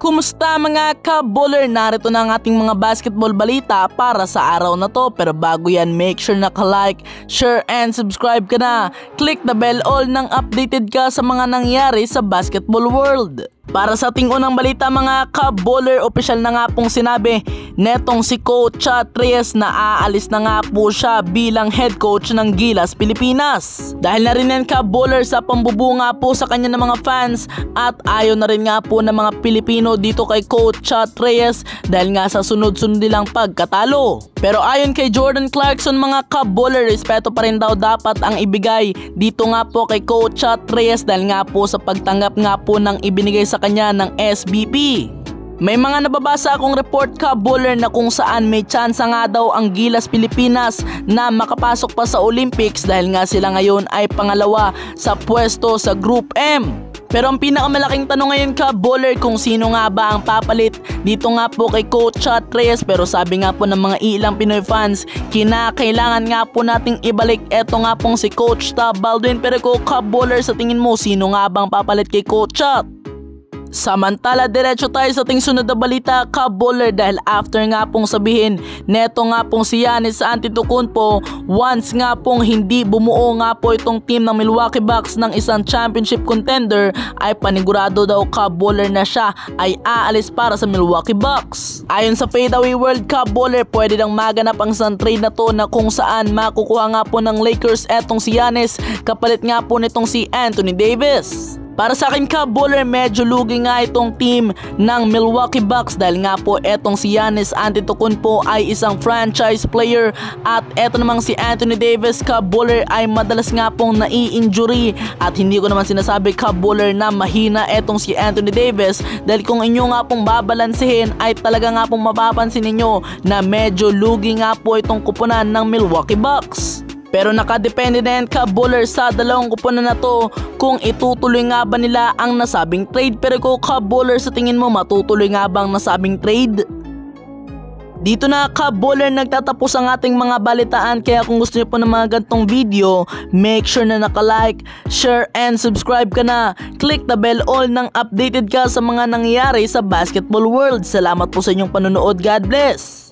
Kumusta mga ka-baller? Narito na ang ating mga basketball balita para sa araw na to. Pero bago yan, make sure naka-like, share and subscribe ka na. Click the bell all nang updated ka sa mga nangyari sa basketball world. Para sa ating unang balita mga ka-baller, opisyal na nga pong sinabi netong si Coach Chot Reyes na aalis na nga po siya bilang head coach ng Gilas Pilipinas. Dahil na rin yan ka-baller sa pambubunga po sa kanya ng mga fans at ayaw na rin nga po ng mga Pilipino dito kay Coach Chot Reyes dahil nga sa sunod-sunod nilang pagkatalo. Pero ayon kay Jordan Clarkson mga ka-baller, respeto pa rin daw dapat ang ibigay dito nga po kay Coach Chot Reyes dahil nga po sa pagtanggap nga po ng ibinigay sa kanya ng SBP. May mga nababasa akong report ka-baller na kung saan may tsansa nga daw ang Gilas Pilipinas na makapasok pa sa Olympics dahil nga sila ngayon ay pangalawa sa pwesto sa Group M. Pero ang pinakamalaking tanong ngayon ka-baller kung sino nga ba ang papalit dito nga po kay Coach Chot Reyes. Pero sabi nga po ng mga ilang Pinoy fans, kinakailangan nga po nating ibalik eto nga pong si Coach Tab Baldwin. Pero ka-baller, sa tingin mo sino nga bang papalit kay Coach Chot? Samantala, diretso tayo sa ating sunod na balita ka-baller dahil after nga pong sabihin neto nga pong si Giannis Antetokounmpo, once nga pong hindi bumuo nga po itong team ng Milwaukee Bucks ng isang championship contender ay panigurado daw ka-baller na siya ay aalis para sa Milwaukee Bucks. Ayon sa Fadeaway World ka-baller, pwede nang maganap ang isang trade na to na kung saan makukuha nga po ng Lakers etong si Giannis kapalit nga po nitong si Anthony Davis. Para sa akin ka-baller, medyo lugi nga itong team ng Milwaukee Bucks dahil nga po etong si Giannis Antetokounmpo ay isang franchise player at eto namang si Anthony Davis ka-baller ay madalas nga pong nai-injury at hindi ko naman sinasabi ka-baller na mahina etong si Anthony Davis dahil kung inyo nga pong babalansehin ay talaga nga pong mapapansin ninyo na medyo lugi nga po itong kupunan ng Milwaukee Bucks. Pero nakadepende na yan ka-baller sa dalawang kupunan na to kung itutuloy nga ba nila ang nasabing trade. Pero ka-baller, sa tingin mo matutuloy nga bang nasabing trade? Dito na ka-baller nagtatapos ang ating mga balitaan, kaya kung gusto niyo po ng mga gantong video, make sure na naka-like, share and subscribe ka na. Click the bell all nang updated ka sa mga nangyayari sa basketball world. Salamat po sa inyong panonood. God bless!